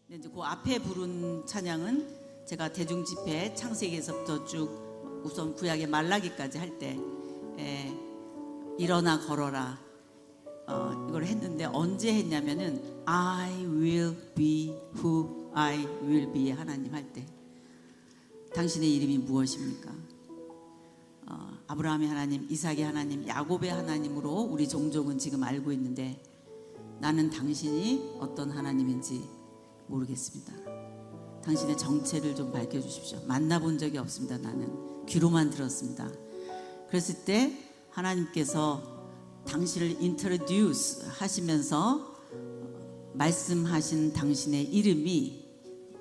근데 이제 그 앞에 부른 찬양은 제가 대중집회 창세기에서부터 쭉 우선 구약의 말라기까지 할 때 일어나 걸어라 이걸 했는데, 언제 했냐면은 I will be who I will be 하나님 할 때, 당신의 이름이 무엇입니까? 아브라함의 하나님, 이삭의 하나님, 야곱의 하나님으로 우리 종족은 지금 알고 있는데, 나는 당신이 어떤 하나님인지 모르겠습니다. 당신의 정체를 좀 밝혀주십시오. 만나본 적이 없습니다. 나는 귀로만 들었습니다. 그랬을 때 하나님께서 당신을 인트로듀스 하시면서 말씀하신 당신의 이름이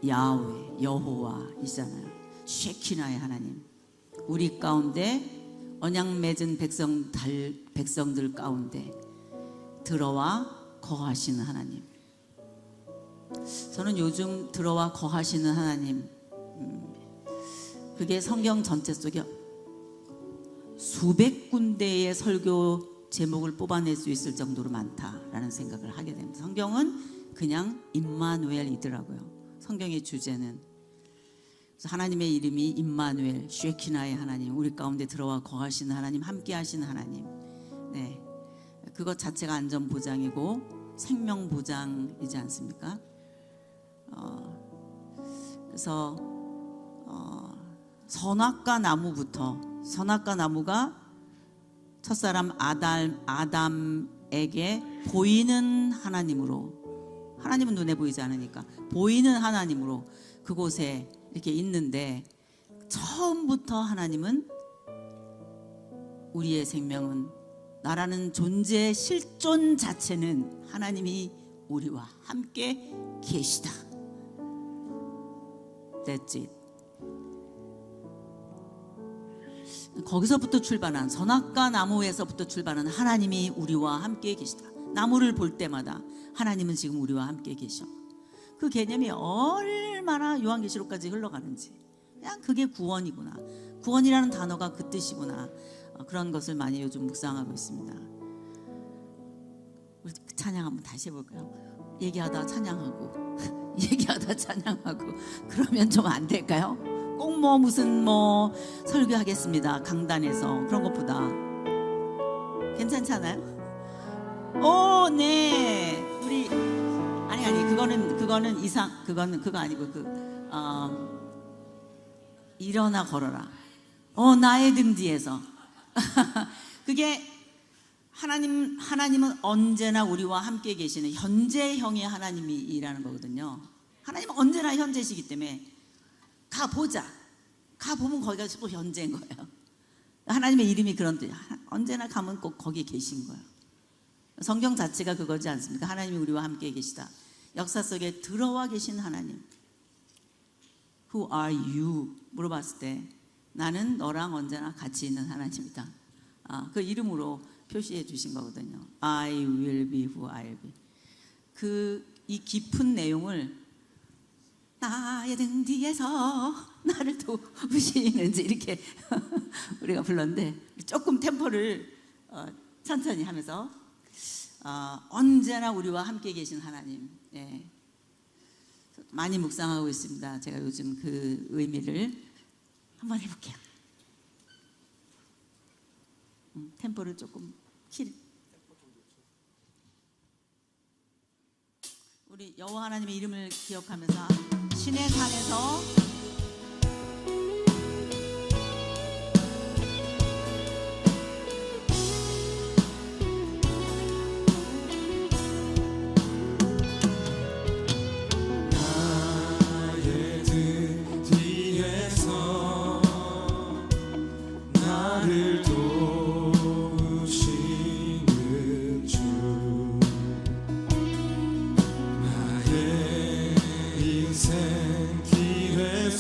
야훼, 여호와이잖아요. 쉐키나의 하나님, 우리 가운데 언약 맺은 백성들 가운데 들어와 거하시는 하나님. 저는 요즘 들어와 거하시는 하나님, 그게 성경 전체 속에 수백 군데의 설교 제목을 뽑아낼 수 있을 정도로 많다라는 생각을 하게 됩니다. 성경은 그냥 임마누엘이더라고요. 성경의 주제는. 그래서 하나님의 이름이 임마누엘, 쉐키나의 하나님, 우리 가운데 들어와 거하시는 하나님, 함께 하시는 하나님. 네, 그것 자체가 안전보장이고 생명보장이지 않습니까? 그래서 선악과 나무부터, 선악과 나무가 첫사람 아담에게 보이는 하나님으로, 하나님은 눈에 보이지 않으니까 보이는 하나님으로 그곳에 이렇게 있는데, 처음부터 하나님은 우리의 생명은, 나라는 존재의 실존 자체는 하나님이 우리와 함께 계시다. That's it. 거기서부터 출발한, 선악과 나무에서부터 출발한 하나님이 우리와 함께 계시다. 나무를 볼 때마다 하나님은 지금 우리와 함께 계셔. 그 개념이 얼마나 요한계시록까지 흘러가는지, 그냥 그게 구원이구나, 구원이라는 단어가 그 뜻이구나, 그런 것을 많이 요즘 묵상하고 있습니다. 우리 찬양 한번 다시 해볼까요? 얘기하다 찬양하고 얘기하다 찬양하고 그러면 좀 안 될까요? 꼭 무슨 설교하겠습니다 강단에서 그런 것보다. 괜찮지 않아요? 오, 네. 우리 아니 그거는 이상, 그거 아니고 일어나 걸어라. 나의 등 뒤에서. 그게 하나님은 언제나 우리와 함께 계시는 현재형의 하나님이라는 거거든요. 하나님은 언제나 현재시기 때문에 가보면 거기가 또 현재인 거예요. 하나님의 이름이 그런 뜻이에요. 언제나 가면 꼭 거기 계신 거예요. 성경 자체가 그거지 않습니까? 하나님이 우리와 함께 계시다. 역사 속에 들어와 계신 하나님. Who are you? 물어봤을 때 나는 너랑 언제나 같이 있는 하나님이다. 그 이름으로 표시해 주신 거거든요. I will be who I'll be. 이 깊은 내용을 나의 등 뒤에서 나를 도우시는지 이렇게 우리가 불렀는데, 조금 템포를 천천히 하면서 언제나 우리와 함께 계신 하나님, 많이 묵상하고 있습니다. 제가 요즘 그 의미를 한번 해볼게요. 템포를 조금 우리 여호와 하나님의 이름을 기억하면서 신의 산에서 나의 등 뒤에서 나를 도우시는 주, 나의 인생 길에서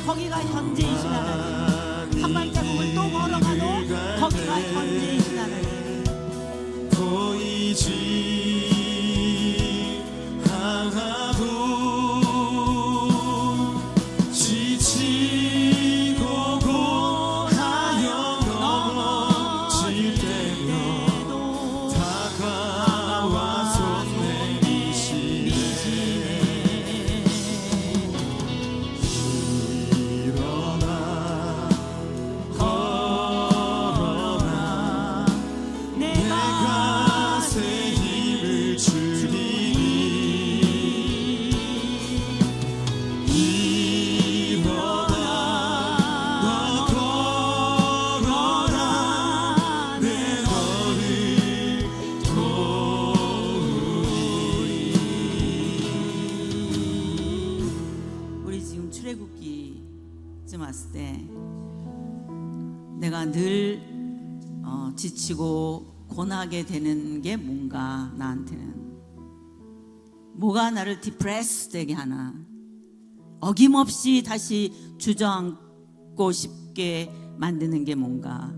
거기가 현재이신 하나님, 한 발자국을 또 걸어가도 거기가 현재이신 하나님. 보이지 않아도 지치고 고하여 넘어질 때면 다가와 손 내미시네. 일어나 걸어라 내가 새 힘을 주리니. 일어나 너 걸어라 내 걸을 도우리. 우리 지금 출애굽기쯤 왔을 때 내가 늘 지치고 고나게 되는 게 뭔가, 나한테는 뭐가 나를 디프레스 되게 하나, 어김없이 다시 주저앉고 싶게 만드는 게 뭔가,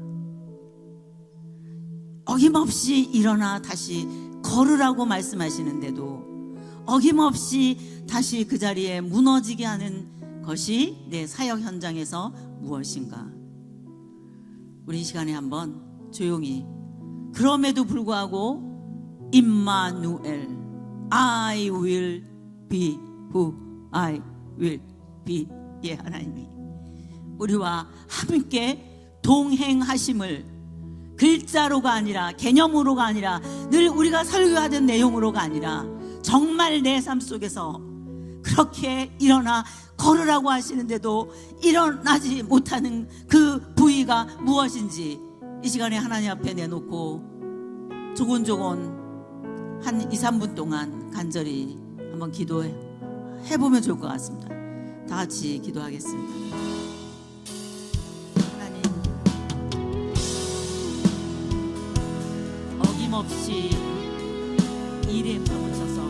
어김없이 일어나 다시 걸으라고 말씀하시는데도 어김없이 다시 그 자리에 무너지게 하는 것이 내 사역 현장에서 무엇인가. 우리 이 시간에 한번 조용히, 그럼에도 불구하고 임마누엘, I will be who I will be, 예, 하나님이 우리와 함께 동행하심을 글자로가 아니라, 개념으로가 아니라, 늘 우리가 설교하던 내용으로가 아니라 정말 내 삶 속에서 그렇게 일어나 걸으라고 하시는데도 일어나지 못하는 그 부위가 무엇인지 이 시간에 하나님 앞에 내놓고 조곤조곤 한 2, 3분 동안 간절히 한번 기도해보면 좋을 것 같습니다. 다 같이 기도하겠습니다. 하나님, 어김없이 일에 파묻혀서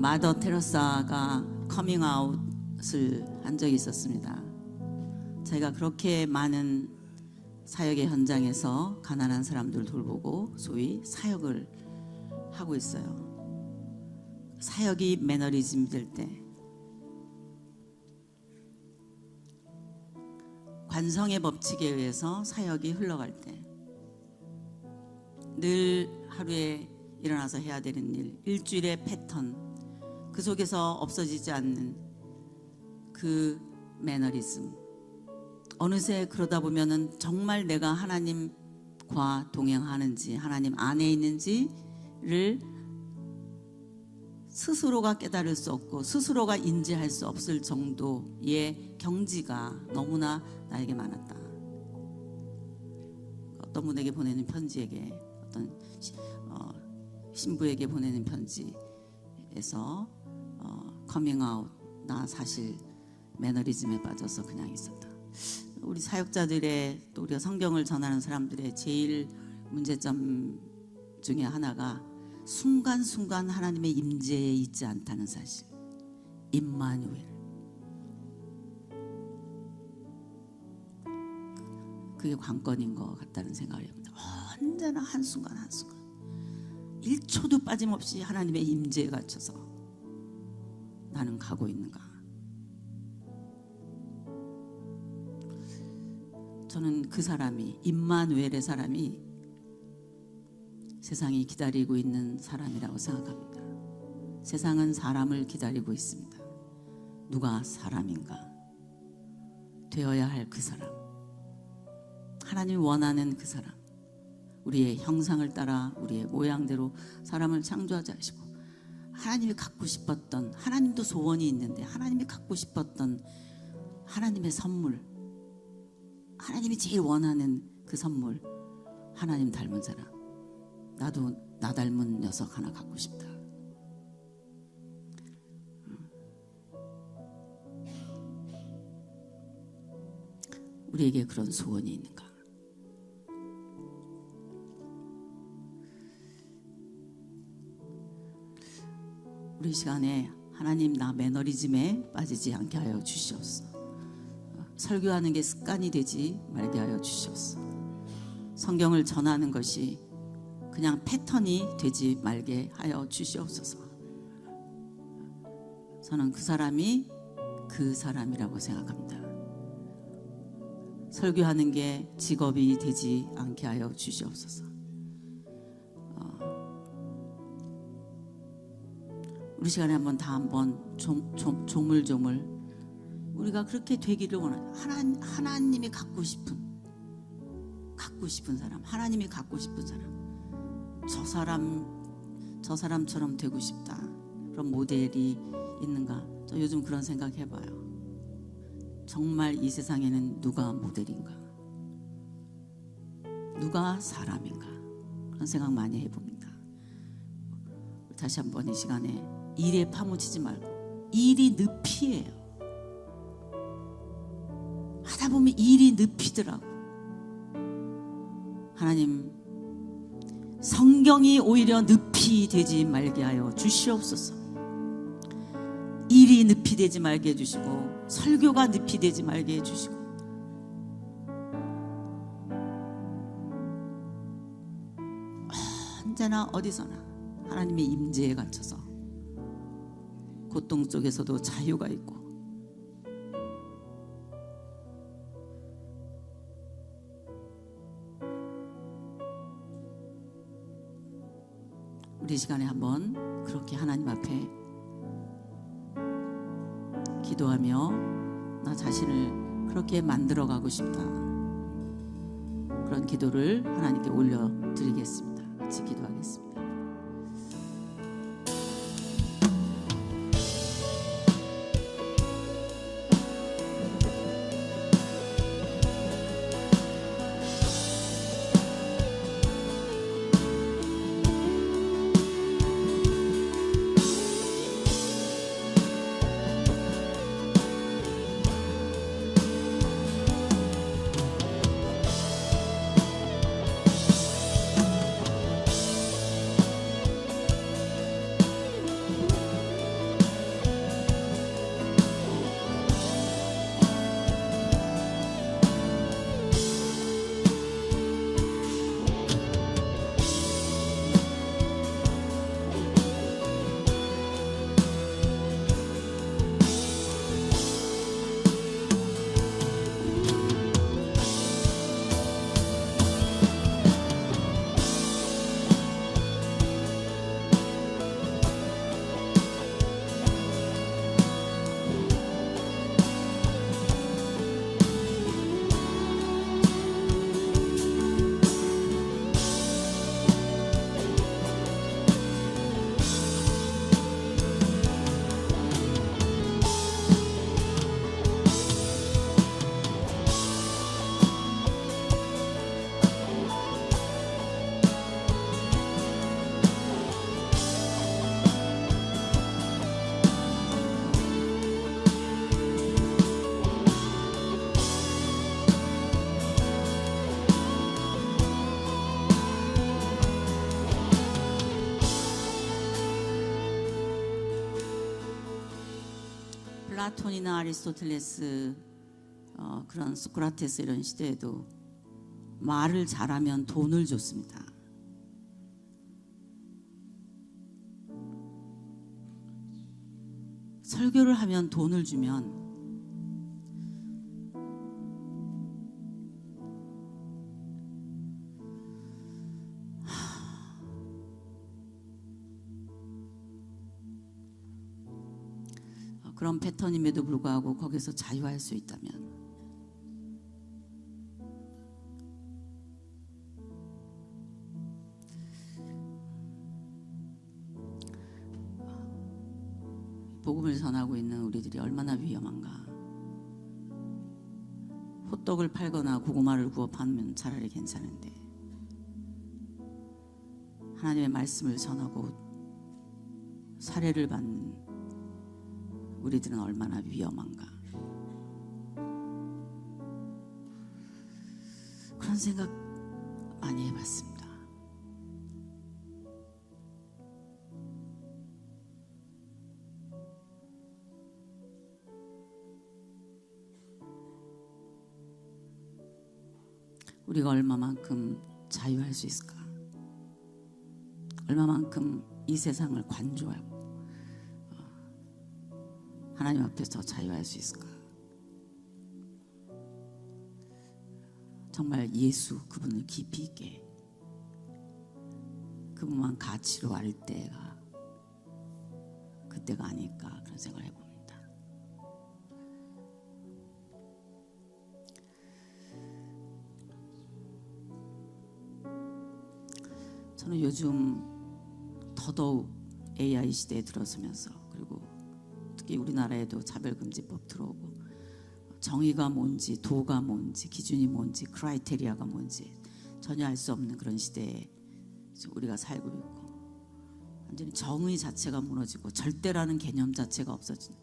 마더 테레사가 커밍아웃을 한 적이 있었습니다. 제가 그렇게 많은 사역의 현장에서 가난한 사람들 돌보고 소위 사역을 하고 있어요. 사역이 매너리즘 될 때, 관성의 법칙에 의해서 사역이 흘러갈 때, 늘 하루에 일어나서 해야 되는 일, 일주일의 패턴, 그 속에서 없어지지 않는 그 매너리즘, 어느새 그러다 보면은 정말 내가 하나님과 동행하는지, 하나님 안에 있는지를 스스로가 깨달을 수 없고 스스로가 인지할 수 없을 정도의 경지가 너무나 나에게 많았다. 어떤 분에게 보내는 편지에게, 어떤 신부에게 보내는 편지에서 커밍아웃, 나 사실 매너리즘에 빠져서 그냥 있었다. 우리 사역자들의, 또 우리가 성경을 전하는 사람들의 제일 문제점 중에 하나가 순간순간 하나님의 임재에 있지 않다는 사실. 임마누엘. 그게 관건인 것 같다는 생각을 합니다. 언제나 한순간 한순간 1초도 빠짐없이 하나님의 임재에 갇혀서 나는 가고 있는가. 저는 그 사람이, 임마누엘의 사람이 세상이 기다리고 있는 사람이라고 생각합니다. 세상은 사람을 기다리고 있습니다. 누가 사람인가? 되어야 할 그 사람, 하나님이 원하는 그 사람, 우리의 형상을 따라 우리의 모양대로 사람을 창조하지 않으시고 하나님이 갖고 싶었던, 하나님도 소원이 있는데 하나님이 갖고 싶었던 하나님의 선물, 하나님이 제일 원하는 그 선물, 하나님 닮은 사람. 나도 나 닮은 녀석 하나 갖고 싶다. 우리에게 그런 소원이 있는가? 우리 시간에 하나님 나 매너리즘에 빠지지 않게 하여 주시옵소서. 설교하는 게 습관이 되지 말게 하여 주시옵소서. 성경을 전하는 것이 그냥 패턴이 되지 말게 하여 주시옵소서. 저는 그 사람이 그 사람이라고 생각합니다. 설교하는 게 직업이 되지 않게 하여 주시옵소서. 우리 시간에 한번 조물조물 우리가 그렇게 되기를 원하는 하나님이 갖고 싶은 사람, 하나님이 갖고 싶은 사람, 저 사람처럼 되고 싶다. 그런 모델이 있는가? 저 요즘 그런 생각 해봐요. 정말 이 세상에는 누가 모델인가? 누가 사람인가? 그런 생각 많이 해봅니다. 다시 한번 이 시간에 일에 파묻히지 말고, 일이 늪이에요. 하다 보면 일이 늪이더라고. 하나님, 성경이 오히려 늪이 되지 말게 하여 주시옵소서. 일이 늪이 되지 말게 해주시고, 설교가 늪이 되지 말게 해주시고, 언제나 어디서나 하나님의 임재에 갇혀서 고통 속에서도 자유가 있고, 우리 시간에 한번 그렇게 하나님 앞에 기도하며 나 자신을 그렇게 만들어가고 싶다. 그런 기도를 하나님께 올려드리겠습니다. 같이 기도하겠습니다. 플라톤이나 아리스토텔레스, 그런 소크라테스 이런 시대에도 말을 잘하면 돈을 줬습니다. 설교를 하면 돈을 주면 그런 패턴임에도 불구하고 거기서 자유할 수 있다면 복음을 전하고 있는 우리들이 얼마나 위험한가. 호떡을 팔거나 고구마를 구워 파면 차라리 괜찮은데 하나님의 말씀을 전하고 사례를 받는 우리들은 얼마나 위험한가. 그런 생각 많이 해봤습니다. 우리가 얼마만큼 자유할 수 있을까? 얼마만큼 이 세상을 관조하고 하나님 앞에서 자유할 수 있을까? 정말 예수 그분을 깊이 있게 그분만 가치로 알 때가 그때가 아닐까 그런 생각을 해봅니다. 저는 요즘 더더욱 AI 시대에 들어서면서 그리고 특히 우리나라에도 차별금지법 들어오고 정의가 뭔지 도가 뭔지 기준이 뭔지 크라이테리아가 뭔지 전혀 알 수 없는 그런 시대에 우리가 살고 있고 완전히 정의 자체가 무너지고 절대라는 개념 자체가 없어진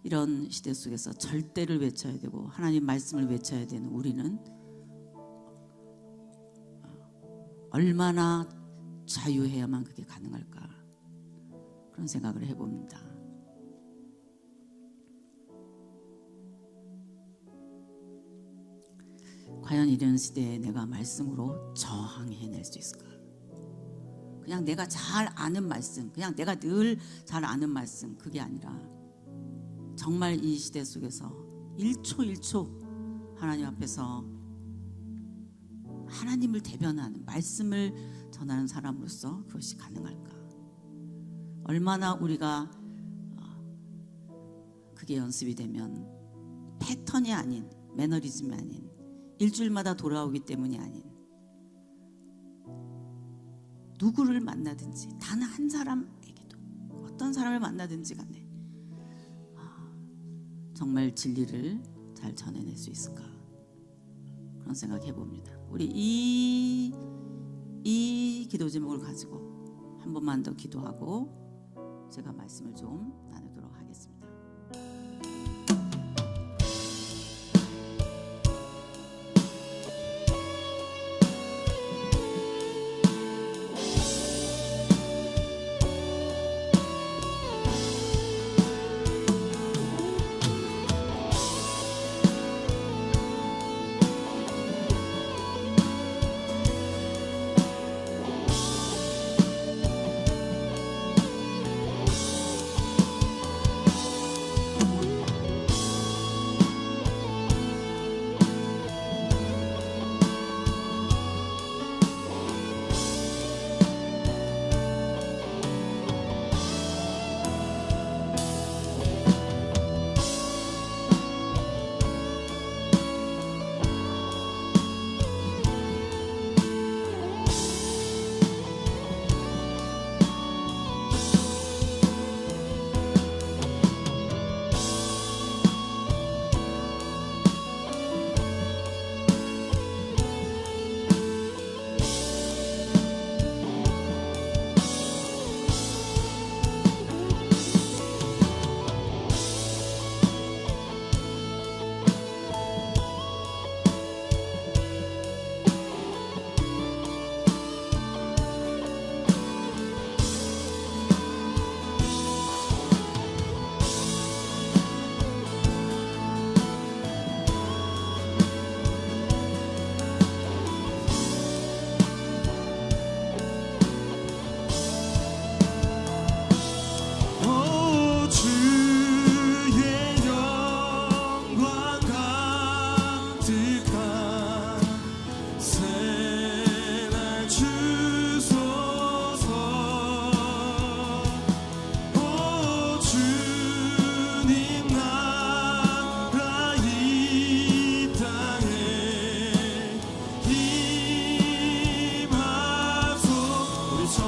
이런 시대 속에서 절대를 외쳐야 되고 하나님 말씀을 외쳐야 되는 우리는 얼마나 자유해야만 그게 가능할까 그런 생각을 해봅니다. 과연 이런 시대에 내가 말씀으로 저항해낼 수 있을까? 그냥 내가 잘 아는 말씀, 그냥 내가 늘 잘 아는 말씀, 그게 아니라 정말 이 시대 속에서 1초 1초 하나님 앞에서 하나님을 대변하는 말씀을 전하는 사람으로서 그것이 가능할까? 얼마나 우리가 그게 연습이 되면 패턴이 아닌 매너리즘이 아닌 일주일마다 돌아오기 때문이 아닌 누구를 만나든지 단 한 사람에게도 어떤 사람을 만나든지 간에 정말 진리를 잘 전해낼 수 있을까 그런 생각해 봅니다. 우리 이 기도 제목을 가지고 한 번만 더 기도하고 제가 말씀을 좀 나누도록 하겠습니다.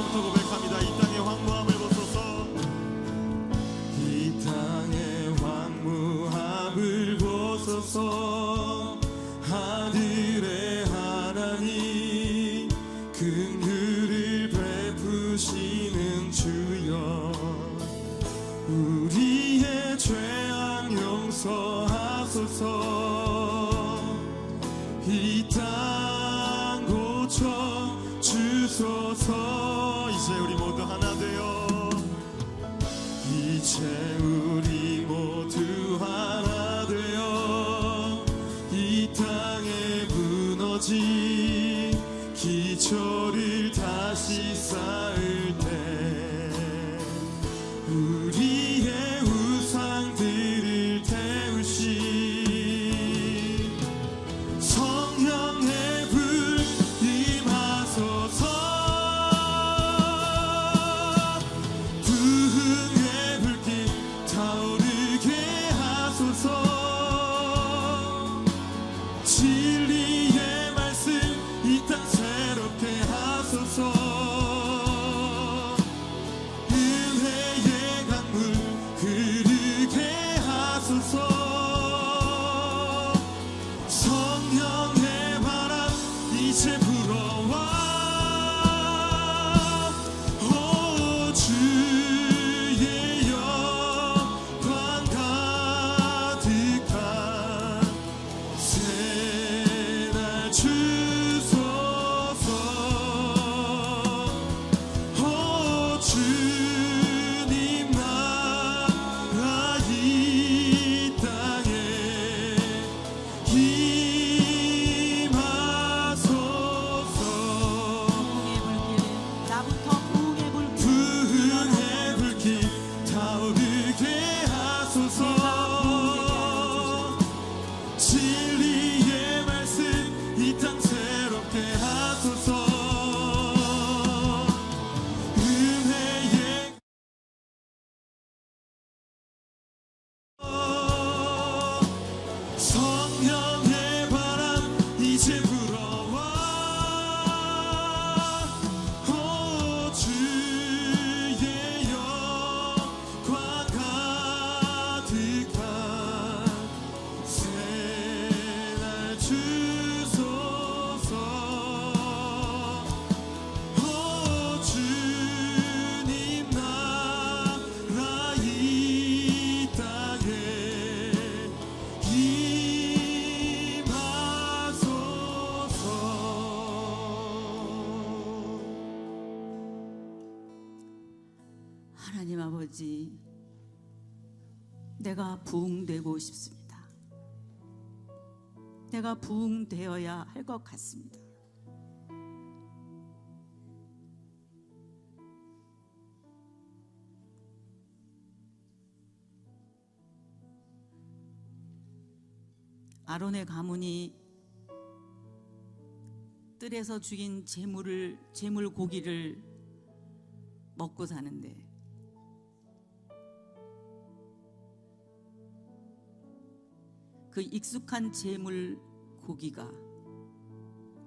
마음부터 고백합니다. 이 땅의 황무함을 보소서. 이 땅의 황무함을 보소서. 하늘의 하나님 긍휼을 베푸시는 주여, 우리의 죄악 용서하소서. 이 땅 고쳐 주소서. 이제 우리 모두 하나 되어, 이제 우리 모두 하나 되어 이 땅에 무너진 기초를 다시 쌓을 때 우리의 우상들을 태우시 성령의 불 임하소서. 부흥의 불길 타오르게 하소서. 진리의 말씀 이 땅 새롭게 하소서. 은혜의 강물 흐르게 하소서. 성령의 바람 이제 불어와. 오 주의 영광 가득한 새날 주소서. 오 주님 나라 이 땅에 임하소서. 부흥의 불길, 나부터 부흥의 불길, 부흥의 불길 타오르게 하소서. 진리의 말씀 이 땅 새롭게 하소서. 은혜의 성령의 바람 이제 불어와. 오 주의 영광 가득한 새날 주소서. 오 주님 나라 이 땅에 하나님 아버지, 내가 부흥되고 싶습니다. 내가 부흥되어야 할 것 같습니다. 아론의 가문이 뜰에서 죽인 제물 고기를 먹고 사는데, 그 익숙한 제물 고기가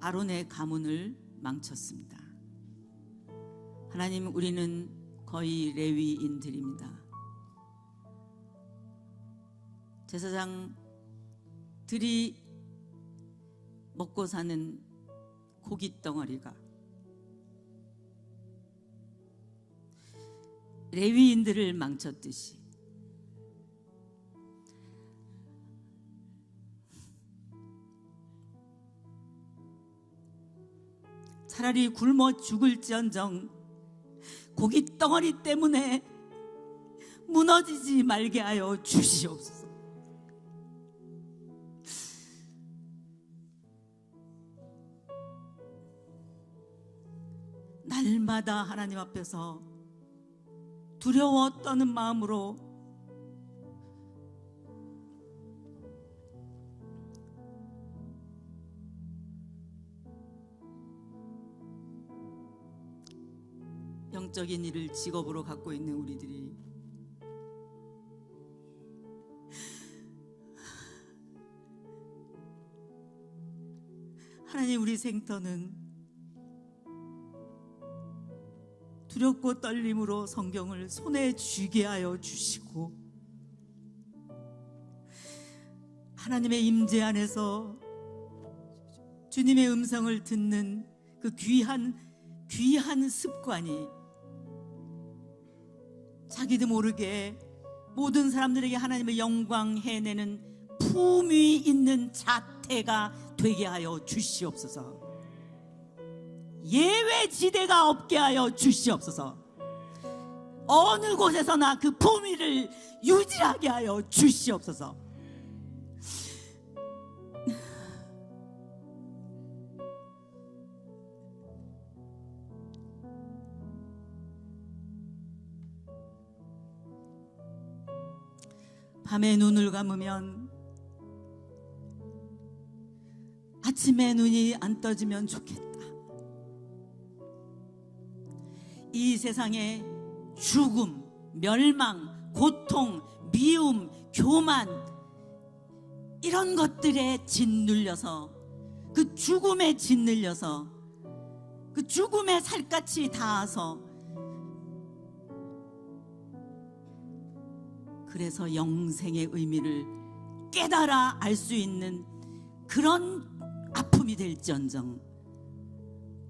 아론의 가문을 망쳤습니다. 하나님, 우리는 거의 레위인들입니다. 제사장들이 먹고 사는 고기 덩어리가 레위인들을 망쳤듯이 차라리 굶어 죽을지언정 고기 덩어리 때문에 무너지지 말게 하여 주시옵소서. 날마다 하나님 앞에서 두려워 떠는 마음으로 영적인 일을 직업으로 갖고 있는 우리들이 하나님, 우리 생터는 두렵고 떨림으로 성경을 손에 쥐게 하여 주시고, 하나님의 임재 안에서 주님의 음성을 듣는 그 귀한 습관이 자기도 모르게 모든 사람들에게 하나님의 영광 해내는 품위 있는 자태가 되게 하여 주시옵소서. 예외지대가 없게 하여 주시옵소서. 어느 곳에서나 그 품위를 유지하게 하여 주시옵소서. 밤에 눈을 감으면 아침에 눈이 안 떠지면 좋겠다. 이 세상에 죽음, 멸망, 고통, 미움, 교만, 이런 것들에 짓눌려서, 그 죽음에 짓눌려서, 그 죽음에 살갗이 닿아서, 그래서 영생의 의미를 깨달아 알 수 있는 그런 아픔이 될지언정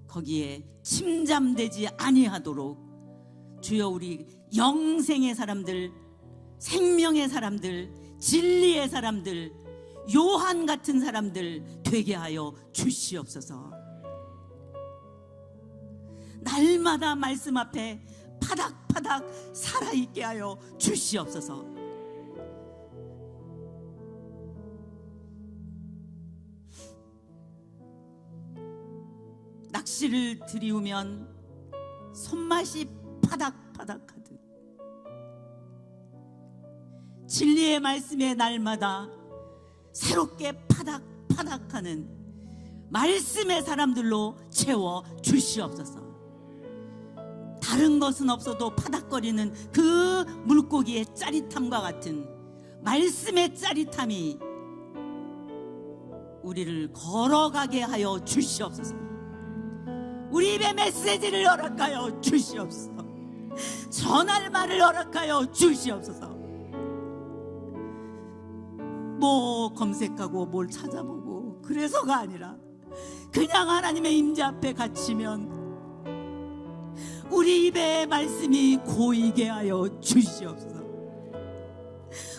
거기에 침잠되지 아니하도록 주여, 우리 영생의 사람들, 생명의 사람들, 진리의 사람들, 요한 같은 사람들 되게 하여 주시옵소서. 날마다 말씀 앞에 파닥파닥 살아있게 하여 주시옵소서. 낚시를 들이우면 손맛이 파닥파닥하듯 진리의 말씀에 날마다 새롭게 파닥파닥하는 말씀의 사람들로 채워 주시옵소서. 다른 것은 없어도 파닥거리는 그 물고기의 짜릿함과 같은 말씀의 짜릿함이 우리를 걸어가게 하여 주시옵소서. 우리 입에 메시지를 허락하여 주시옵소서. 전할 말을 허락하여 주시옵소서. 뭐 검색하고 뭘 찾아보고 그래서가 아니라 그냥 하나님의 임재 앞에 갇히면 우리 입에 말씀이 고이게 하여 주시옵소서.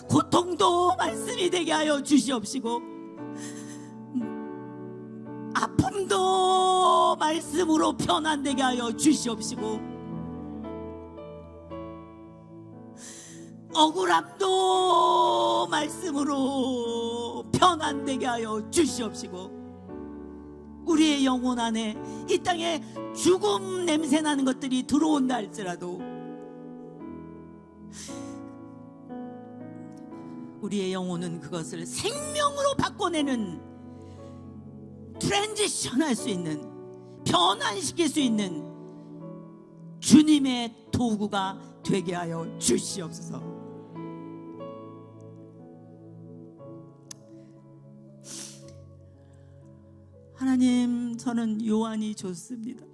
고통도 말씀이 되게 하여 주시옵시고, 아픔도 말씀으로 편안되게 하여 주시옵시고, 억울함도 말씀으로 편안되게 하여 주시옵시고, 우리의 영혼 안에 이 땅에 죽음 냄새 나는 것들이 들어온다 할지라도 우리의 영혼은 그것을 생명으로 바꿔내는, 트랜지션 할 수 있는, 변환시킬 수 있는 주님의 도구가 되게 하여 주시옵소서. 하나님, 저는 요한이 좋습니다.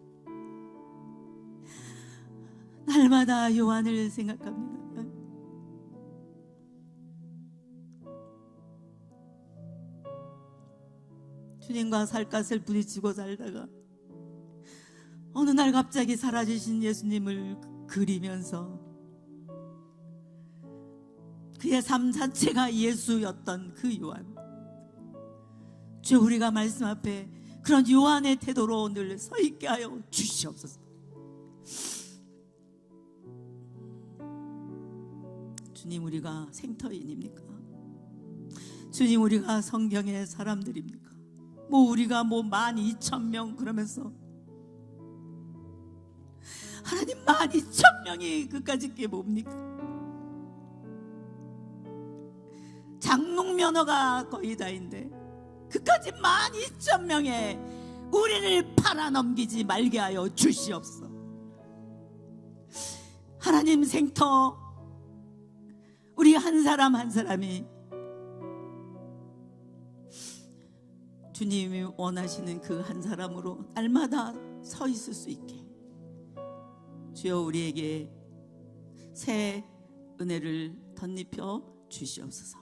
날마다 요한을 생각합니다. 주님과 살갗을 부딪히고 살다가 어느 날 갑자기 사라지신 예수님을 그리면서 그의 삶 자체가 예수였던 그 요한, 주, 우리가 말씀 앞에 그런 요한의 태도로 늘 서 있게 하여 주시옵소서. 주님, 우리가 생터인입니까? 주님, 우리가 성경의 사람들입니까? 우리가 12,000명 그러면서 하나님, 12,000명이 그까짓 게 뭡니까? 장롱 면허가 거의 다인데 그까지 12,000명에 우리를 팔아넘기지 말게 하여 주시옵소서. 하나님, 생터 우리 한 사람 한 사람이 주님이 원하시는 그 한 사람으로 날마다 서 있을 수 있게 주여 우리에게 새 은혜를 덧입혀 주시옵소서.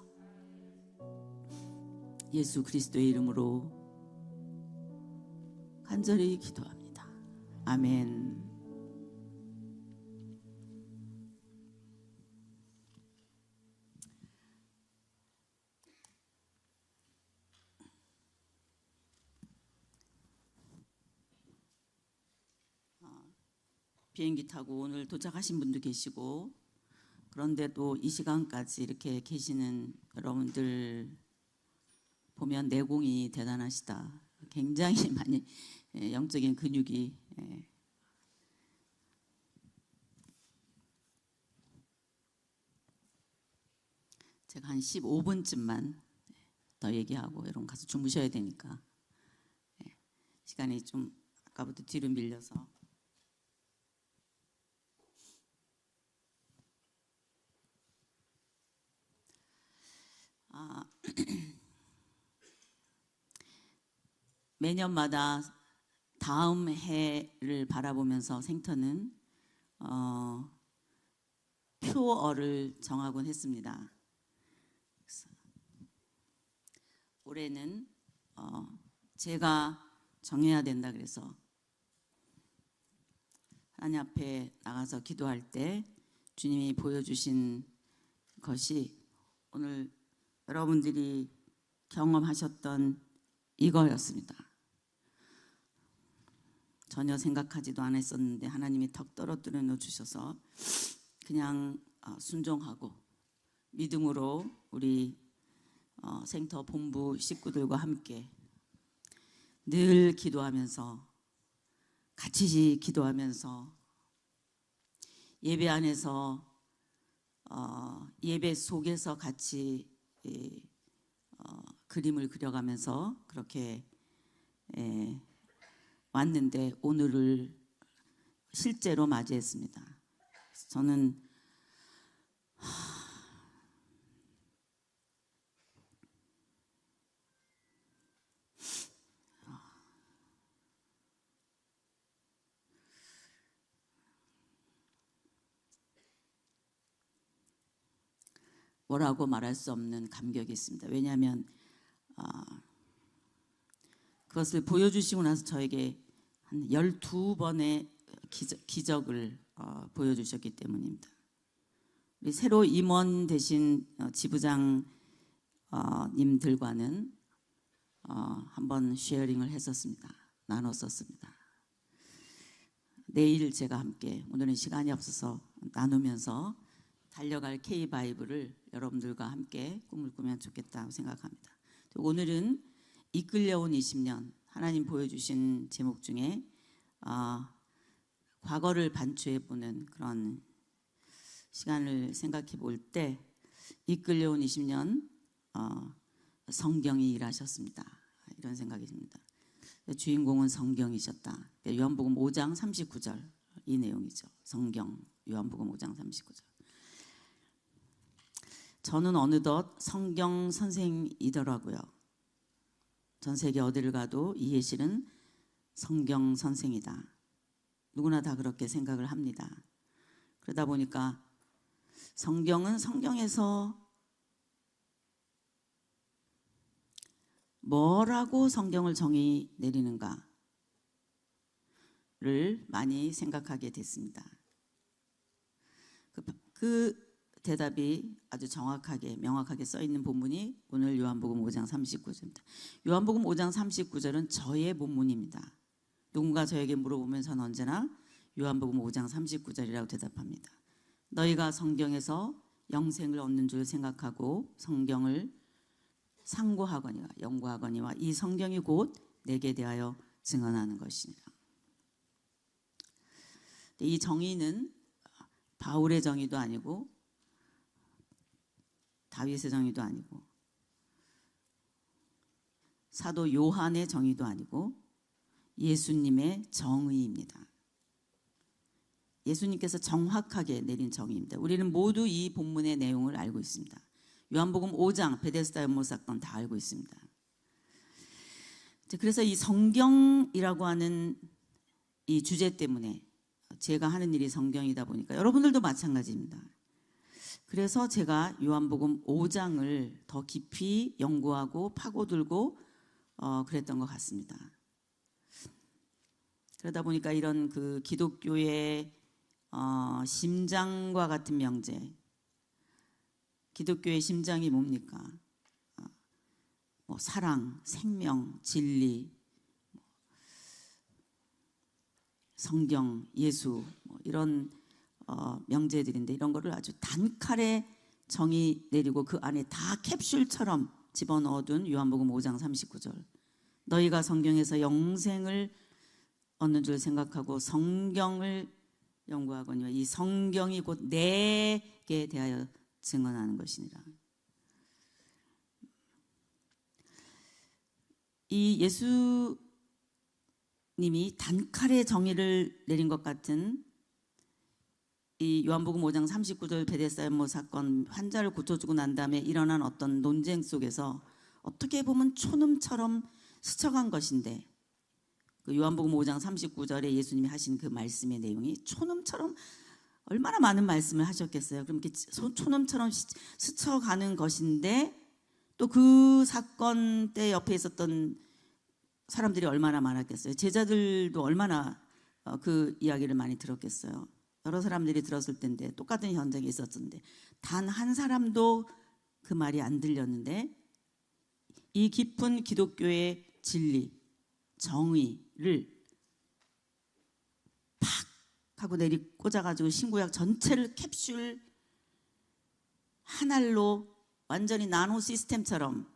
예수 그리스도의 이름으로 간절히 기도합니다. 아멘. 비행기 타고 오늘 도착하신 분도 계시고, 그런데도 이 시간까지 이렇게 계시는 여러분들 보면 내공이 대단하시다. 굉장히 많이 영적인 근육이 제가 한 15분쯤만 더 얘기하고 여러분 가서 주무셔야 되니까 시간이 좀 아까부터 뒤로 밀려서 매년마다 다음 해를 바라보면서 생터는 표어를 정하곤 했습니다. 올해는 제가 정해야 된다 그래서 하나님 앞에 나가서 기도할 때 주님이 보여주신 것이 오늘 여러분들이 경험하셨던 이거였습니다. 전혀 생각하지도 않았었는데 하나님이 턱 떨어뜨려 놓으셔서 그냥 순종하고 믿음으로 우리 생터 본부 식구들과 함께 늘 기도하면서 같이 기도하면서 예배 안에서 예배 속에서 같이 그림을 그려가면서 그렇게 왔는데 오늘을 실제로 맞이했습니다. 저는 뭐라고 말할 수 없는 감격이 있습니다. 왜냐하면 그것을 보여주시고 나서 저에게 한 12번의 기적을 보여주셨기 때문입니다. 우리 새로 임원 되신 지부장님들과는 한번 쉐어링을 했었습니다. 나눴었습니다. 내일 제가 함께, 오늘은 시간이 없어서 나누면서 달려갈 K-바이브를 여러분들과 함께 꿈을 꾸면 좋겠다고 생각합니다. 오늘은 이끌려온 20년, 하나님 보여주신 제목 중에 과거를 반추해보는 그런 시간을 생각해 볼 때 이끌려온 20년 성경이 일하셨습니다. 이런 생각이 듭니다. 주인공은 성경이셨다. 요한복음 5장 39절 이 내용이죠. 성경, 요한복음 5장 39절. 저는 어느덧 성경 선생이더라고요. 전 세계 어디를 가도 이해실은 성경 선생이다. 누구나 다 그렇게 생각을 합니다. 그러다 보니까 성경은 성경에서 뭐라고 성경을 정의 내리는가를 많이 생각하게 됐습니다. 그 대답이 아주 정확하게 명확하게 써 있는 본문이 오늘 요한복음 5장 39절입니다. 요한복음 5장 39절은 저의 본문입니다. 누군가 저에게 물어보면 저는 언제나 요한복음 5장 39절이라고 대답합니다. 너희가 성경에서 영생을 얻는 줄 생각하고 성경을 상고하거니와 연구하거니와 이 성경이 곧 내게 대하여 증언하는 것이니라. 이 정의는 바울의 정의도 아니고 다윗의 정의도 아니고 사도 요한의 정의도 아니고 예수님의 정의입니다. 예수님께서 정확하게 내린 정의입니다. 우리는 모두 이 본문의 내용을 알고 있습니다. 요한복음 5장 베데스다 연못 사건 다 알고 있습니다. 그래서 이 성경이라고 하는 이 주제 때문에 제가 하는 일이 성경이다 보니까 여러분들도 마찬가지입니다. 그래서 제가 요한복음 5장을 더 깊이 연구하고 파고들고 그랬던 것 같습니다. 그러다 보니까 이런 그 기독교의 심장과 같은 명제, 기독교의 심장이 뭡니까? 뭐 사랑, 생명, 진리, 성경, 예수 뭐 이런 명제들인데 이런 거를 아주 단칼에 정의 내리고 그 안에 다 캡슐처럼 집어넣어둔 요한복음 5장 39절. 너희가 성경에서 영생을 얻는 줄 생각하고 성경을 연구하거니와 이 성경이 곧 내게 대하여 증언하는 것이니라. 이 예수님이 단칼에 정의를 내린 것 같은 이 요한복음 5장 39절 베데스다 연못 사건, 환자를 고쳐주고 난 다음에 일어난 어떤 논쟁 속에서 어떻게 보면 촌음처럼 스쳐간 것인데 그 요한복음 5장 39절에 예수님이 하신 그 말씀의 내용이 촌음처럼 얼마나 많은 말씀을 하셨겠어요. 그럼 이렇게 촌음처럼 스쳐가는 것인데 또 그 사건 때 옆에 있었던 사람들이 얼마나 많았겠어요. 제자들도 얼마나 그 이야기를 많이 들었겠어요. 여러 사람들이 들었을 텐데 똑같은 현장에 있었는데 단 한 사람도 그 말이 안 들렸는데 이 깊은 기독교의 진리, 정의를 팍 하고 내리 꽂아가지고 신구약 전체를 캡슐 한 알로 완전히 나노 시스템처럼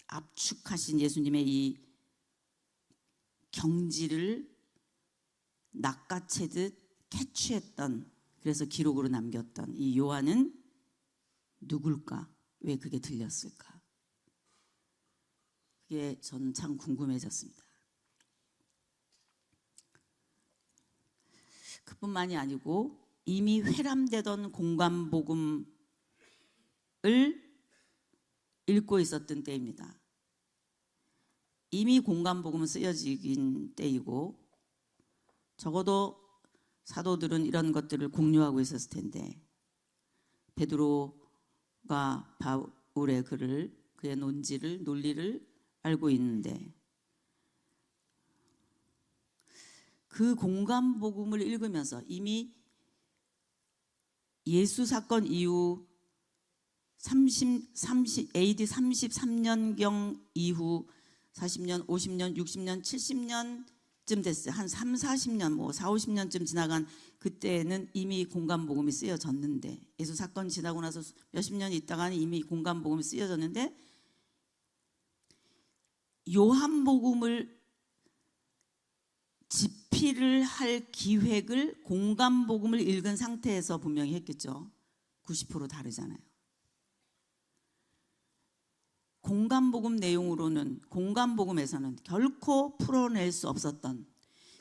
압축하신 예수님의 이 경지를 낚아채듯 캐치했던, 그래서 기록으로 남겼던 이 요한은 누굴까? 왜 그게 들렸을까? 그게 저는 참 궁금해졌습니다. 그뿐만이 아니고 이미 회람되던 공관복음을 읽고 있었던 때입니다. 이미 공관복음은 쓰여진 때이고 적어도 사도들은 이런 것들을 공유하고 있었을 텐데 베드로가 바울의 글을, 그의 논리를 알고 있는데 그 공관복음을 읽으면서 이미 예수 사건 이후 AD 33년경 이후 40년, 50년, 60년, 70년쯤 됐어요. 한 3, 40년, 뭐 4, 50년쯤 지나간 그때는 이미 공관복음이 쓰여졌는데 예수 사건 지나고 나서 몇십 년 있다가는 이미 공관복음이 쓰여졌는데 요한복음을 집필을 할 기획을 공관복음을 읽은 상태에서 분명히 했겠죠. 90% 다르잖아요. 공관복음 내용으로는, 공관복음에서는 결코 풀어낼 수 없었던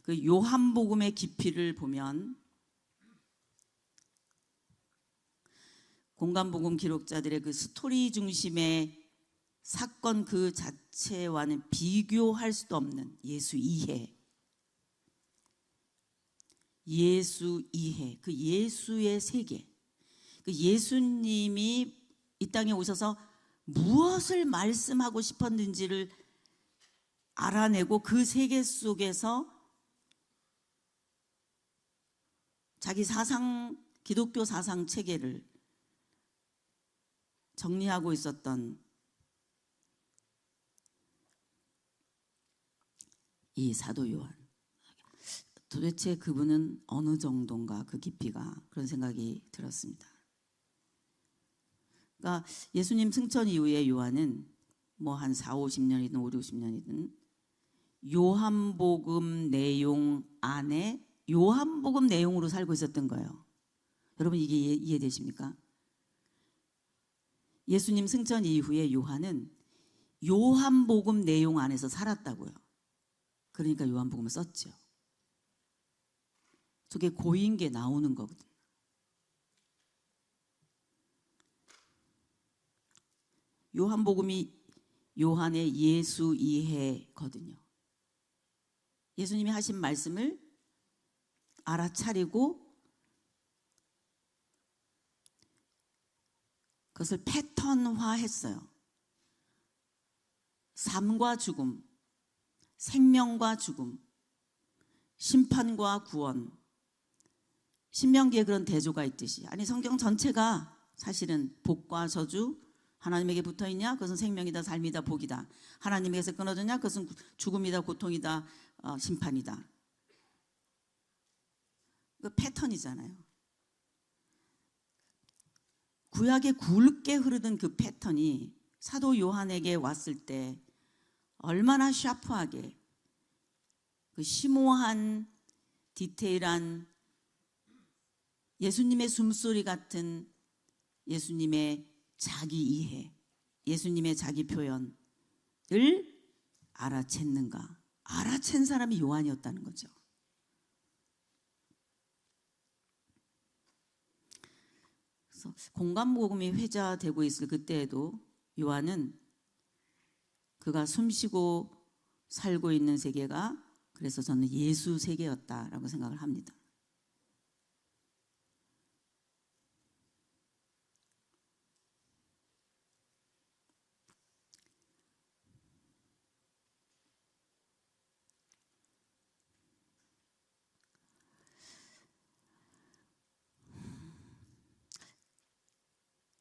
그 요한복음의 깊이를 보면 공관복음 기록자들의 그 스토리 중심의 사건 그 자체와는 비교할 수도 없는 예수 이해, 그 예수의 세계, 그 예수님이 이 땅에 오셔서 무엇을 말씀하고 싶었는지를 알아내고 그 세계 속에서 자기 사상, 기독교 사상 체계를 정리하고 있었던 이 사도 요한, 도대체 그분은 어느 정도인가, 그 깊이가, 그런 생각이 들었습니다. 그러니까 예수님 승천 이후에 요한은 뭐 한 4, 50년이든 5, 60년이든 요한복음 내용 안에 요한복음 내용으로 살고 있었던 거예요. 여러분 이게 이해되십니까? 예수님 승천 이후에 요한은 요한복음 내용 안에서 살았다고요. 그러니까 요한복음을 썼죠. 속에 고인 게 나오는 거거든요. 요한복음이 요한의 예수 이해거든요. 예수님이 하신 말씀을 알아차리고 그것을 패턴화했어요. 삶과 죽음, 생명과 죽음, 심판과 구원. 신명기에 그런 대조가 있듯이, 아니 성경 전체가 사실은 복과 저주, 하나님에게 붙어있냐 그것은 생명이다, 삶이다, 복이다. 하나님에게서 끊어졌냐 그것은 죽음이다, 고통이다, 심판이다. 그 패턴이잖아요. 구약에 굵게 흐르던 그 패턴이 사도 요한에게 왔을 때 얼마나 샤프하게 그 심오한 디테일한 예수님의 숨소리 같은 예수님의 자기 이해, 예수님의 자기 표현을 알아챘는가? 알아챈 사람이 요한이었다는 거죠. 그래서 공간복음이 회자되고 있을 그때에도 요한은 그가 숨쉬고 살고 있는 세계가, 그래서 저는 예수 세계였다라고 생각을 합니다.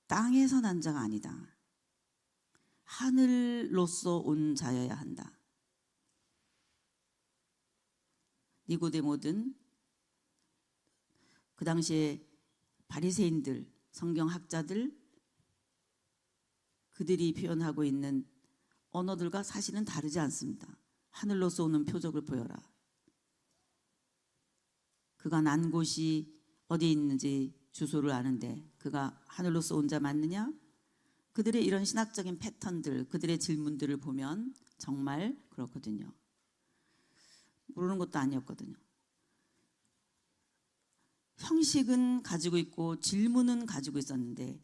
땅에서 난 자가 아니다. 하늘로서 온 자여야 한다. 니고데모든 그 당시에 바리새인들, 성경학자들, 그들이 표현하고 있는 언어들과 사실은 다르지 않습니다. 하늘로서 오는 표적을 보여라. 그가 난 곳이 어디에 있는지 주소를 아는데 그가 하늘로서 온 자 맞느냐? 그들의 이런 신학적인 패턴들, 그들의 질문들을 보면 정말 그렇거든요. 모르는 것도 아니었거든요. 형식은 가지고 있고 질문은 가지고 있었는데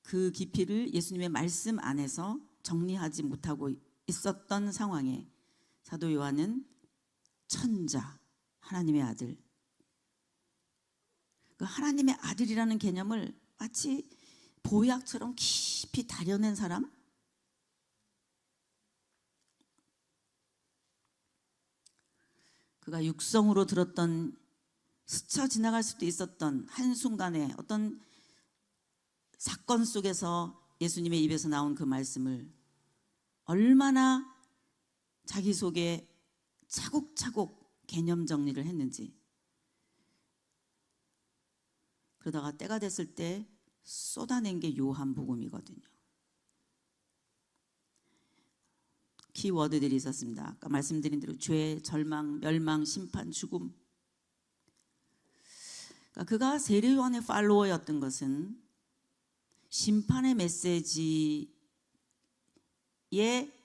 그 깊이를 예수님의 말씀 안에서 정리하지 못하고 있었던 상황에 사도 요한은 천자, 하나님의 아들, 그 하나님의 아들이라는 개념을 마치 보약처럼 깊이 다려낸 사람? 그가 육성으로 들었던, 스쳐 지나갈 수도 있었던 한순간에 어떤 사건 속에서 예수님의 입에서 나온 그 말씀을 얼마나 자기 속에 차곡차곡 개념 정리를 했는지, 그러다가 때가 됐을 때 쏟아낸 게 요한복음이거든요. 키워드들이 있었습니다. 아까 말씀드린 대로 죄, 절망, 멸망, 심판, 죽음. 그러니까 그가 세례 요한의 팔로워였던 것은 심판의 메시지에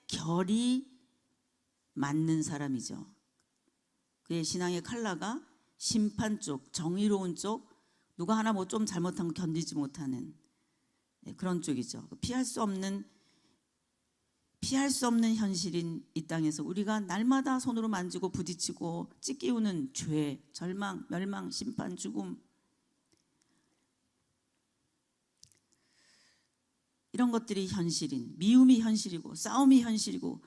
결이 맞는 사람이죠. 그의 신앙의 칼라가 심판 쪽, 정의로운 쪽, 누가 하나 뭐 좀 잘못한 거 견디지 못하는 그런 쪽이죠. 피할 수 없는 현실인 이 땅에서 우리가 날마다 손으로 만지고 부딪히고 찢기우는 죄, 절망, 멸망, 심판, 죽음, 이런 것들이 현실인, 미움이 현실이고 싸움이 현실이고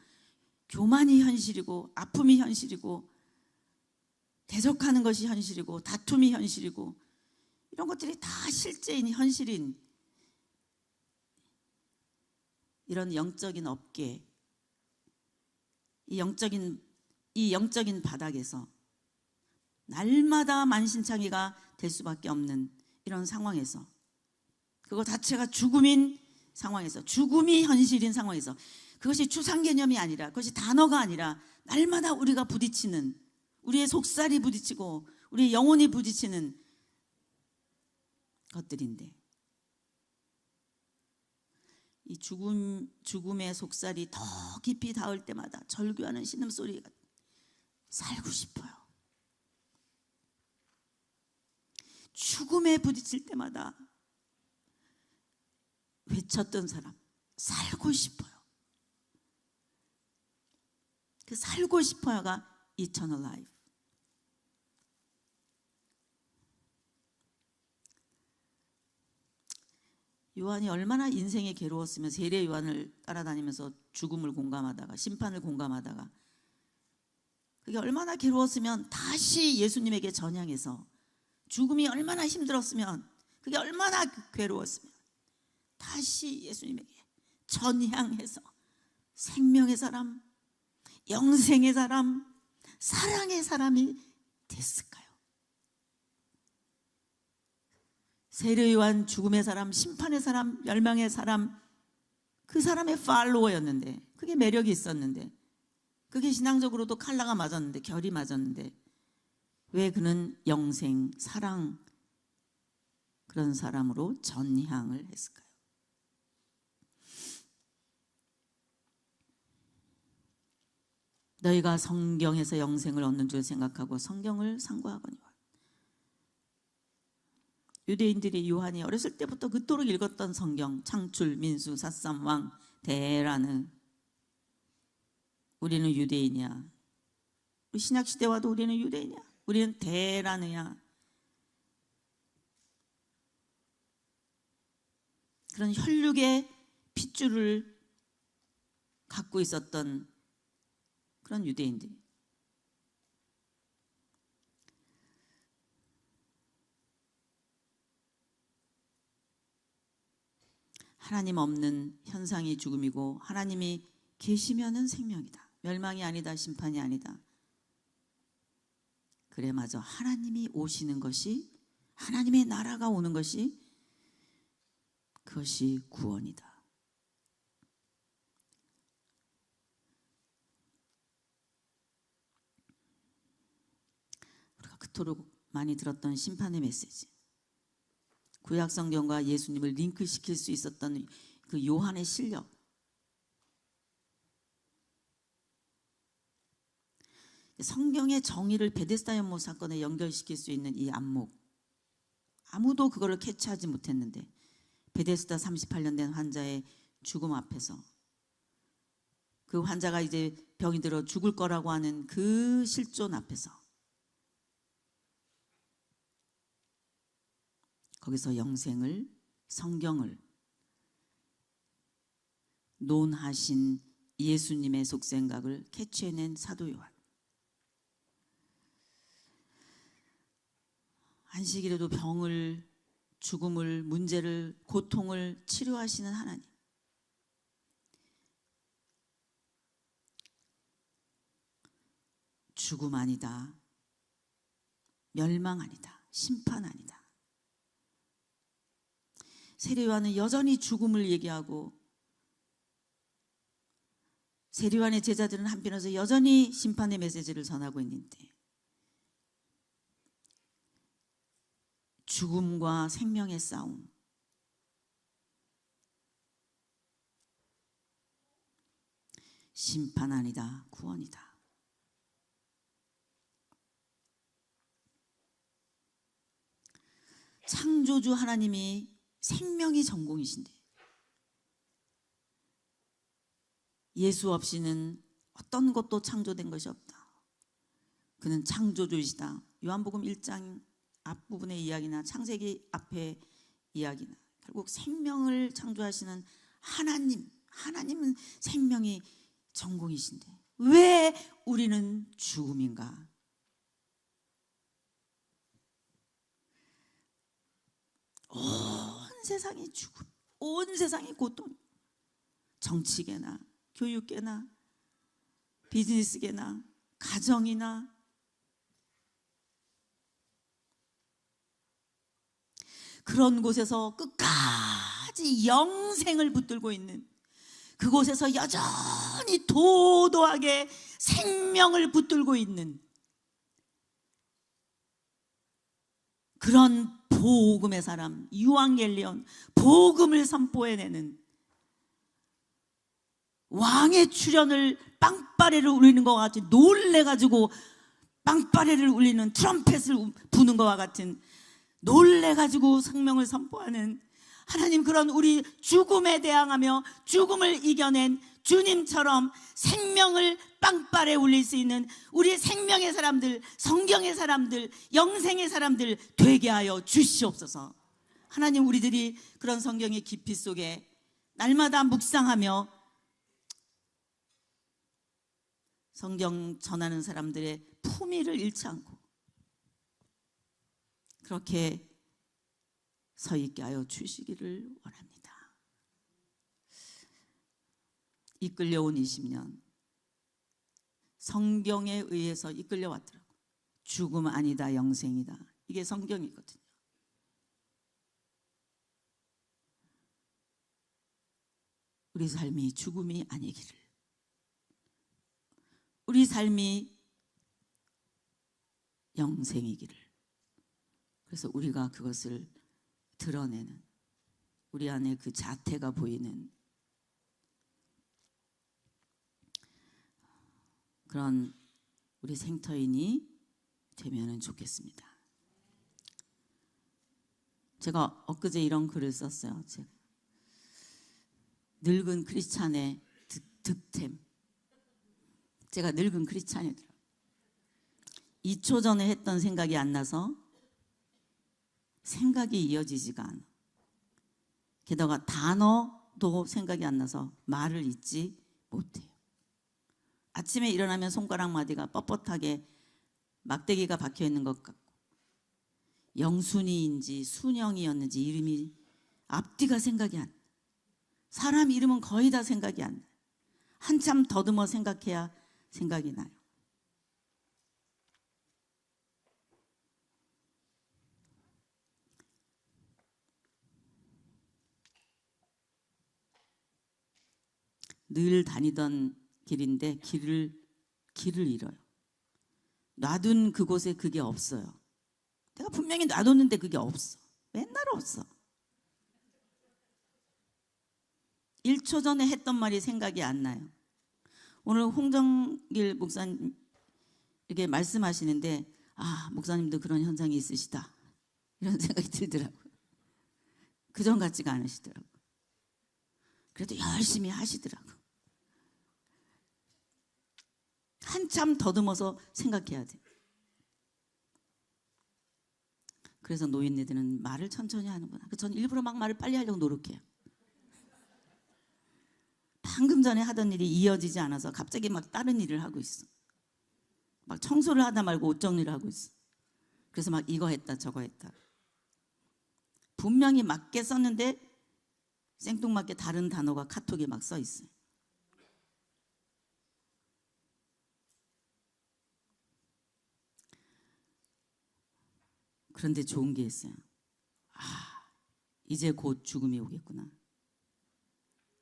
교만이 현실이고 아픔이 현실이고 대적하는 것이 현실이고 다툼이 현실이고, 이런 것들이 다 실제인, 현실인 이런 영적인 업계, 이 영적인 바닥에서 날마다 만신창이가 될 수밖에 없는 이런 상황에서, 그거 자체가 죽음인 상황에서, 죽음이 현실인 상황에서, 그것이 추상 개념이 아니라, 그것이 단어가 아니라 날마다 우리가 부딪히는, 우리의 속살이 부딪히고 우리의 영혼이 부딪히는 것들인데, 이 죽음의 속살이 더 깊이 닿을 때마다 절규하는 신음소리가, 살고 싶어요. 죽음에 부딪힐 때마다 외쳤던 사람, 살고 싶어요. 그 살고 싶어요가 eternal life. 요한이 얼마나 인생에 괴로웠으면 세례 요한을 따라다니면서 죽음을 공감하다가 심판을 공감하다가 그게 얼마나 괴로웠으면 다시 예수님에게 전향해서 죽음이 얼마나 힘들었으면 그게 얼마나 괴로웠으면 다시 예수님에게 전향해서 생명의 사람, 영생의 사람, 사랑의 사람이 됐을까요? 세례 요한 죽음의 사람, 심판의 사람, 멸망의 사람, 그 사람의 팔로워였는데 그게 매력이 있었는데 그게 신앙적으로도 칼라가 맞았는데 결이 맞았는데 왜 그는 영생, 사랑 그런 사람으로 전향을 했을까요? 너희가 성경에서 영생을 얻는 줄 생각하고 성경을 상고하거니와. 유대인들이 요한이 어렸을 때부터 그토록 읽었던 성경, 창출, 민수, 사삼, 왕, 대라는, 우리는 유대인이야. 우리 신약시대 와도 우리는 유대인이야. 우리는 대라느냐. 그런 혈육의 핏줄을 갖고 있었던 그런 유대인들이 하나님 없는 현상이 죽음이고 하나님이 계시면은 생명이다. 멸망이 아니다. 심판이 아니다. 그래 맞아. 하나님이 오시는 것이 하나님의 나라가 오는 것이 그것이 구원이다. 우리가 그토록 많이 들었던 심판의 메시지, 구약 성경과 예수님을 링크시킬 수 있었던 그 요한의 실력, 성경의 정의를 베데스다 연못 사건에 연결시킬 수 있는 이 안목, 아무도 그거를 캐치하지 못했는데 베데스다 38년 된 환자의 죽음 앞에서 그 환자가 이제 병이 들어 죽을 거라고 하는 그 실존 앞에서 거기서 영생을, 성경을 논하신 예수님의 속생각을 캐치해낸 사도 요한. 안식일에도 병을, 죽음을, 문제를, 고통을 치료하시는 하나님. 죽음 아니다. 멸망 아니다. 심판 아니다. 세례 요한은 여전히 죽음을 얘기하고 세례 요한의 제자들은 한편에서 여전히 심판의 메시지를 전하고 있는데 죽음과 생명의 싸움, 심판 아니다. 구원이다. 창조주 하나님이 생명이 전공이신데 예수 없이는 어떤 것도 창조된 것이 없다. 그는 창조주이시다. 요한복음 1장 앞부분의 이야기나 창세기 앞의 이야기나 결국 생명을 창조하시는 하나님은 생명이 전공이신데 왜 우리는 죽음인가? 온 세상이 죽음, 온 세상이 고통, 정치계나 교육계나 비즈니스계나 가정이나 그런 곳에서 끝까지 영생을 붙들고 있는, 그곳에서 여전히 도도하게 생명을 붙들고 있는 그런 복음의 사람, 유앙겔리온, 복음을 선포해내는 왕의 출현을 빵빠레를 울리는 것과 같이 놀래가지고 빵빠레를 울리는 트럼펫을 부는 것과 같은 놀래가지고 생명을 선포하는 하나님, 그런 우리 죽음에 대항하며 죽음을 이겨낸 주님처럼 생명을 빵빠레 울릴 수 있는 우리 생명의 사람들, 성경의 사람들, 영생의 사람들 되게 하여 주시옵소서. 하나님, 우리들이 그런 성경의 깊이 속에 날마다 묵상하며 성경 전하는 사람들의 품위를 잃지 않고 그렇게 서 있게 하여 주시기를 원합니다. 이끌려온 20년, 성경에 의해서 이끌려왔더라고요. 죽음 아니다, 영생이다. 이게 성경이거든요. 우리 삶이 죽음이 아니기를, 우리 삶이 영생이기를, 그래서 우리가 그것을 드러내는, 우리 안에 그 자태가 보이는 그런 우리 생터인이 되면 좋겠습니다. 제가 엊그제 이런 글을 썼어요. 제가 늙은 크리스찬의 득템. 제가 늙은 크리스찬이더라고요. 2초 전에 했던 생각이 안 나서 생각이 이어지지가 않아. 게다가 단어도 생각이 안 나서 말을 잇지 못해요. 아침에 일어나면 손가락 마디가 뻣뻣하게 막대기가 박혀 있는 것 같고, 영순이인지 순영이었는지 이름이 앞뒤가 생각이 안 나. 사람 이름은 거의 다 생각이 안 나요. 한참 더듬어 생각해야 생각이 나요. 늘 다니던 길인데 길을 잃어요. 놔둔 그곳에 그게 없어요. 내가 분명히 놔뒀는데 그게 없어. 맨날 없어. 1초 전에 했던 말이 생각이 안 나요. 오늘 홍정길 목사님 이렇게 말씀하시는데, 아, 목사님도 그런 현상이 있으시다, 이런 생각이 들더라고요. 그전 같지가 않으시더라고요. 그래도 열심히 하시더라고요. 한참 더듬어서 생각해야 돼. 그래서 노인네들은 말을 천천히 하는구나. 전 일부러 막 말을 빨리 하려고 노력해요. 방금 전에 하던 일이 이어지지 않아서 갑자기 막 다른 일을 하고 있어. 막 청소를 하다 말고 옷 정리를 하고 있어. 그래서 막 이거 했다 저거 했다. 분명히 맞게 썼는데 생뚱맞게 다른 단어가 카톡에 막 써 있어요. 그런데 좋은 게 있어요. 아, 이제 곧 죽음이 오겠구나.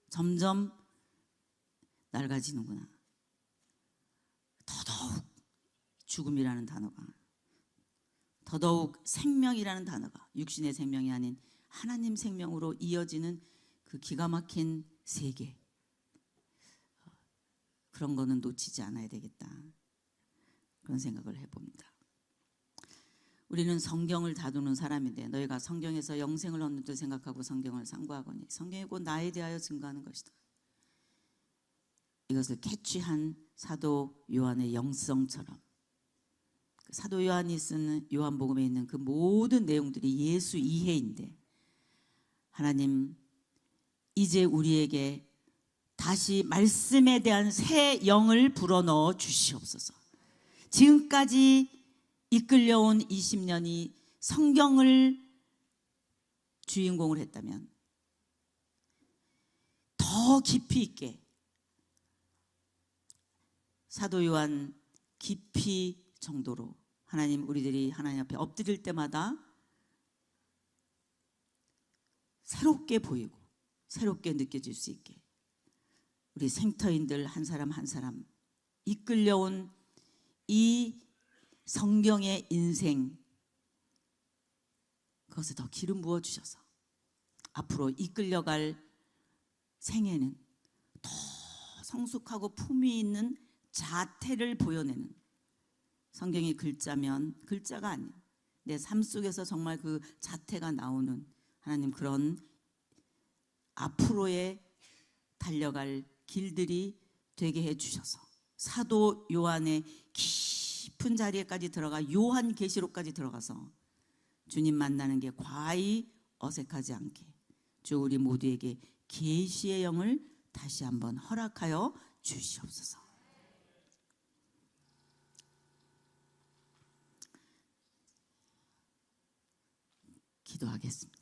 점점 낡아지는구나. 더더욱 죽음이라는 단어가, 더더욱 생명이라는 단어가 육신의 생명이 아닌 하나님 생명으로 이어지는 그 기가 막힌 세계, 그런 거는 놓치지 않아야 되겠다, 그런 생각을 해봅니다. 우리는 성경을 다루는 사람인데 너희가 성경에서 영생을 얻는 줄 생각하고 성경을 상고하거니 성경이 곧 나에 대하여 증거하는 것이다. 이것을 캐치한 사도 요한의 영성처럼, 사도 요한이 쓰는 요한복음에 있는 그 모든 내용들이 예수 이해인데, 하나님 이제 우리에게 다시 말씀에 대한 새 영을 불어넣어 주시옵소서. 지금까지 이끌려온 20년이 성경을 주인공을 했다면 더 깊이 있게 사도 요한 깊이 정도로 하나님, 우리들이 하나님 앞에 엎드릴 때마다 새롭게 보이고 새롭게 느껴질 수 있게 우리 생터인들 한 사람 한 사람 이끌려온 이 성경의 인생, 그것에 더 기름 부어 주셔서 앞으로 이끌려갈 생애는 더 성숙하고 품위 있는 자태를 보여내는, 성경이 글자면 글자가 아니야, 내 삶 속에서 정말 그 자태가 나오는 하나님, 그런 앞으로의 달려갈 길들이 되게 해주셔서 사도 요한의 깊은 자리에까지 들어가 요한계시록까지 들어가서 주님 만나는 게 과히 어색하지 않게 주 우리 모두에게 계시의 영을 다시 한번 허락하여 주시옵소서. 기도하겠습니다.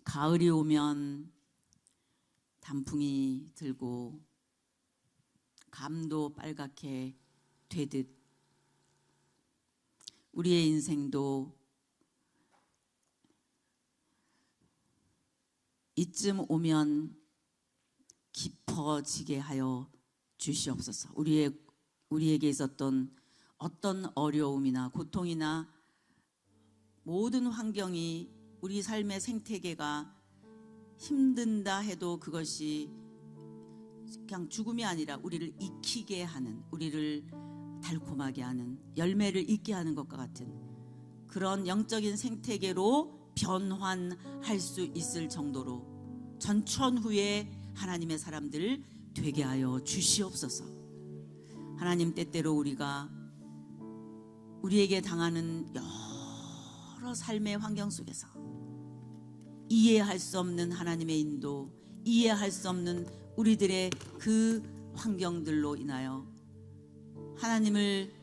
가을이 오면 단풍이 들고 감도 빨갛게 되듯 우리의 인생도 이쯤 오면 깊어지게 하여 주시옵소서. 우리에게 있었던 어떤 어려움이나 고통이나 모든 환경이 우리 삶의 생태계가 힘든다 해도 그것이 그냥 죽음이 아니라 우리를 익히게 하는, 우리를 달콤하게 하는, 열매를 잇게 하는 것과 같은 그런 영적인 생태계로 변환할 수 있을 정도로 전천후에 하나님의 사람들 되게 하여 주시옵소서. 하나님, 때때로 우리가 우리에게 당하는 여러 삶의 환경 속에서 이해할 수 없는 하나님의 인도, 이해할 수 없는 우리들의 그 환경들로 인하여 하나님을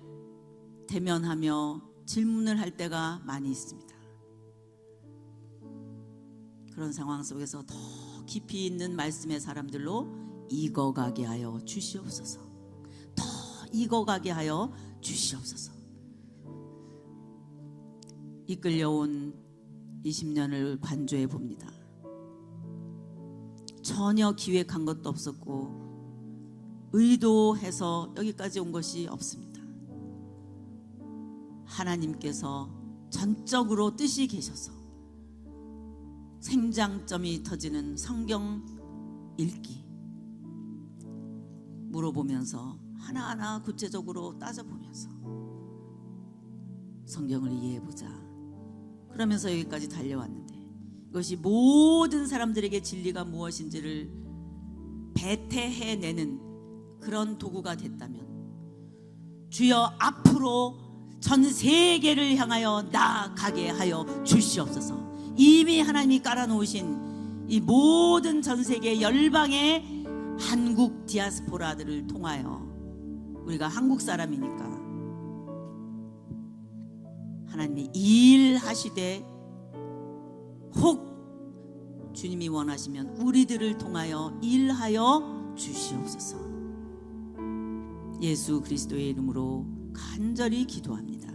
대면하며 질문을 할 때가 많이 있습니다. 그런 상황 속에서 더 깊이 있는 말씀의 사람들로 익어가게 하여 주시옵소서. 더 익어가게 하여 주시옵소서. 이끌려온 20년을 관조해 봅니다. 전혀 기획한 것도 없었고 의도해서 여기까지 온 것이 없습니다. 하나님께서 전적으로 뜻이 계셔서 생장점이 터지는 성경 읽기 물어보면서 하나하나 구체적으로 따져보면서 성경을 이해해보자. 그러면서 여기까지 달려왔는데 이것이 모든 사람들에게 진리가 무엇인지를 배태해내는 그런 도구가 됐다면 주여 앞으로 전 세계를 향하여 나아가게 하여 주시옵소서. 이미 하나님이 깔아놓으신 이 모든 전 세계 열방의 한국 디아스포라들을 통하여 우리가 한국 사람이니까 하나님이 일하시되 혹 주님이 원하시면 우리들을 통하여 일하여 주시옵소서. 예수 그리스도의 이름으로 간절히 기도합니다.